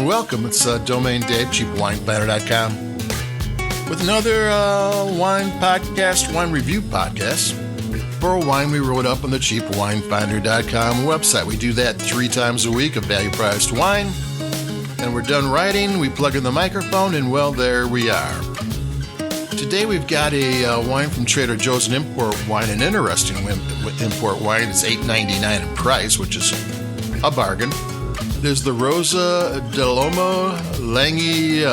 and welcome. It's Domain Dave, cheapwineplanner.com, with another wine podcast, wine review podcast for a wine we wrote up on the cheapwinefinder.com website. We do that 3 times a week, a value-priced wine, and we're done writing. We plug in the microphone, and well, there we are. Today we've got a wine from Trader Joe's, an import wine, an interesting import wine. It's $8.99 in price, which is a bargain. There's the Rosa Dell'Olmo Langhe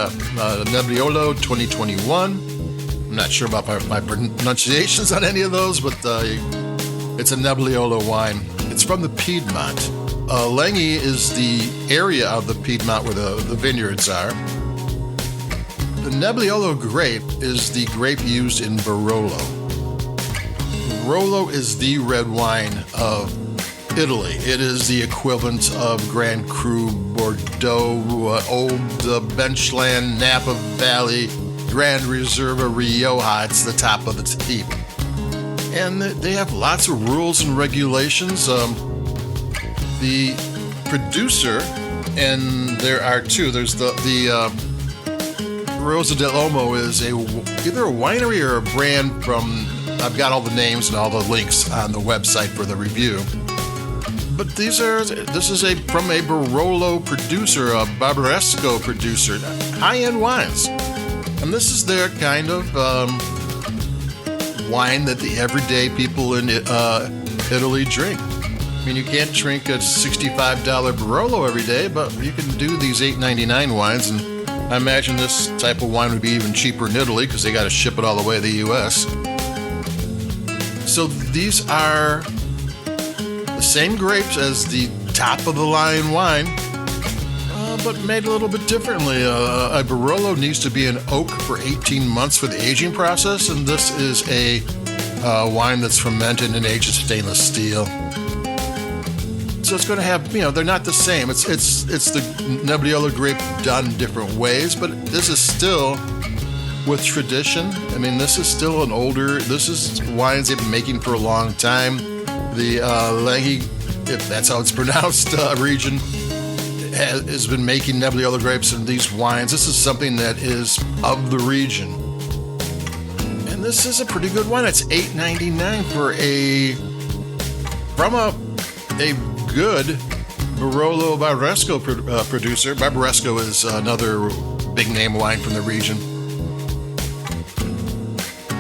Nebbiolo 2021. I'm not sure about my pronunciations on any of those, but it's a Nebbiolo wine. It's from the Piedmont. Langhe is the area of the Piedmont where the vineyards are. The Nebbiolo grape is the grape used in Barolo. Barolo is the red wine of Italy. It is the equivalent of Grand Cru, Bordeaux, Old Benchland, Napa Valley, Grand Reserva, Rioja. It's the top of the heap. And they have lots of rules and regulations. The producer, and there are two. There's the Rosa Dell'Olmo is either a winery or a brand from, I've got all the names and all the links on the website for the review. But this is from a Barolo producer, a Barbaresco producer, high-end wines. And this is their kind of wine that the everyday people in Italy drink. I mean, you can't drink a $65 Barolo every day, but you can do these $8.99 wines, and I imagine this type of wine would be even cheaper in Italy because they got to ship it all the way to the U.S. So these are the same grapes as the top-of-the-line wine, but made a little bit differently. A Barolo needs to be an oak for 18 months for the aging process, and this is a wine that's fermented and aged in stainless steel. So it's going to have, they're not the same. It's the Nebbiolo grape done different ways, but this is still with tradition. I mean, this is still this is wines they've been making for a long time. The Langhe, if that's how it's pronounced, region has been making Nebbiolo grapes and these wines. This is something that is of the region. And this is a pretty good wine. It's $8.99 from a good Barolo Barbaresco producer. Barbaresco is another big name wine from the region.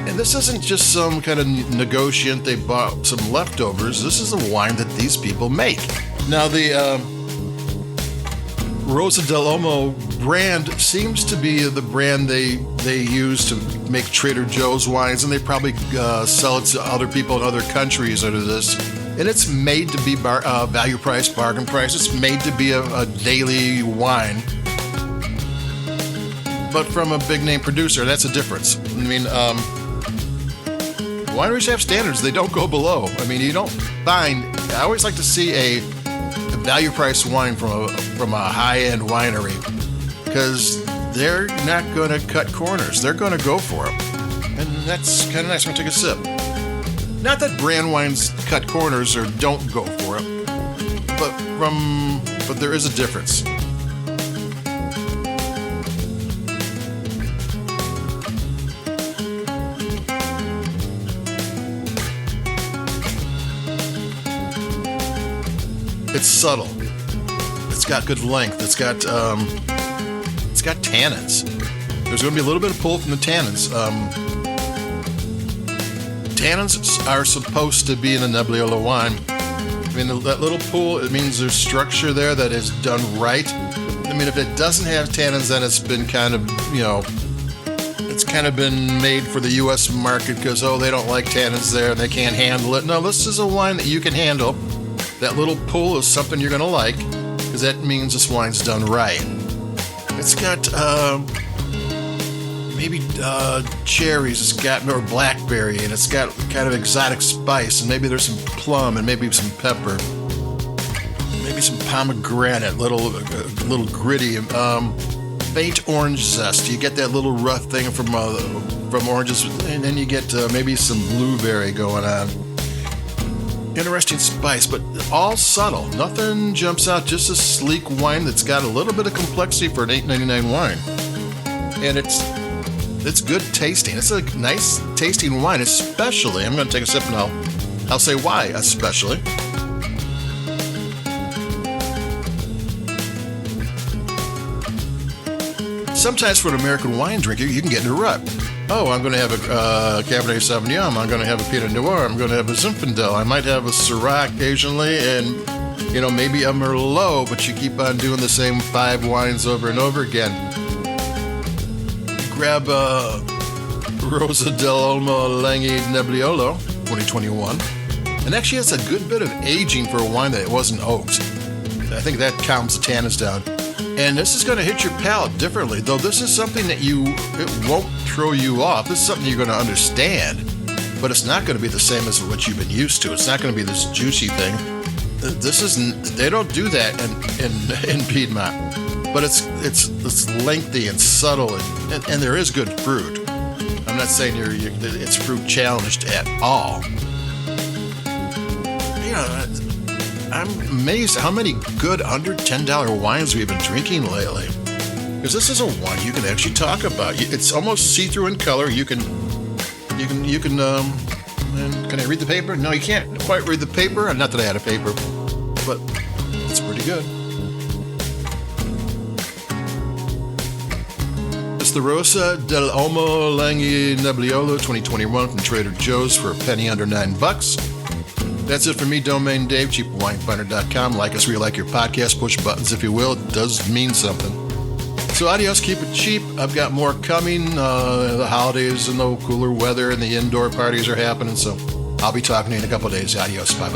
And this isn't just some kind of negotiant, they bought some leftovers. This is a wine that these people make. Now, the Rosa Dell'Olmo brand seems to be the brand they use to make Trader Joe's wines, and they probably sell it to other people in other countries under this. And it's made to be value price, bargain price. It's made to be a daily wine, but from a big name producer. That's a difference. I mean, wineries have standards. They don't go below. I mean, you don't find. I always like to see a value price wine from a high end winery, because they're not going to cut corners. They're going to go for them, and that's kind of nice. I'm going to take a sip. Not that brand wines cut corners or don't go for it, but there is a difference. It's subtle. It's got good length. It's got tannins. There's going to be a little bit of pull from the tannins. Tannins are supposed to be in a Nebbiolo wine. I mean, that little pull, it means there's structure there that is done right. I mean, if it doesn't have tannins, then it's been kind of, it's kind of been made for the U.S. market because, they don't like tannins there and they can't handle it. No, this is a wine that you can handle. That little pull is something you're going to like, because that means this wine's done right. It's got maybe cherries, it's got more blackberry, and it's got kind of exotic spice, and maybe there's some plum, and maybe some pepper, maybe some pomegranate, little gritty, faint orange zest. You get that little rough thing from oranges, and then you get maybe some blueberry going on. interesting spice, but all subtle. Nothing jumps out. Just a sleek wine that's got a little bit of complexity for an $8.99 wine. And it's good tasting. It's a nice tasting wine, especially. I'm going to take a sip and I'll say why, especially. Sometimes for an American wine drinker, you can get in a rut. Oh, I'm going to have a Cabernet Sauvignon. I'm going to have a Pinot Noir. I'm going to have a Zinfandel. I might have a Syrah occasionally, and maybe a Merlot. But you keep on doing the same 5 wines over and over again. Grab Rosa Dell'Olmo Langhe Nebbiolo, 2021, and actually has a good bit of aging for a wine that it wasn't oaked. I think that calms the tannins down. And this is going to hit your palate differently, though this is something that it won't throw you off. This is something you're going to understand, but it's not going to be the same as what you've been used to. It's not going to be this juicy thing. They don't do that in Piedmont, but it's lengthy and subtle, and there is good fruit. I'm not saying it's fruit challenged at all. I'm amazed at how many good under $10 wines we've been drinking lately. Because this is a wine you can actually talk about. It's almost see-through in color. Can I read the paper? No, you can't quite read the paper. Not that I had a paper, but it's pretty good. It's the Rosa Dell'Olmo Langhe Nebbiolo 2021 from Trader Joe's for a penny under $9. That's it for me, Domain Dave, cheapwinefinder.com. Like us where you like your podcast. Push buttons, if you will. It does mean something. So adios, keep it cheap. I've got more coming. The holidays and the cooler weather and the indoor parties are happening. So I'll be talking to you in a couple of days. Adios. Bye-bye.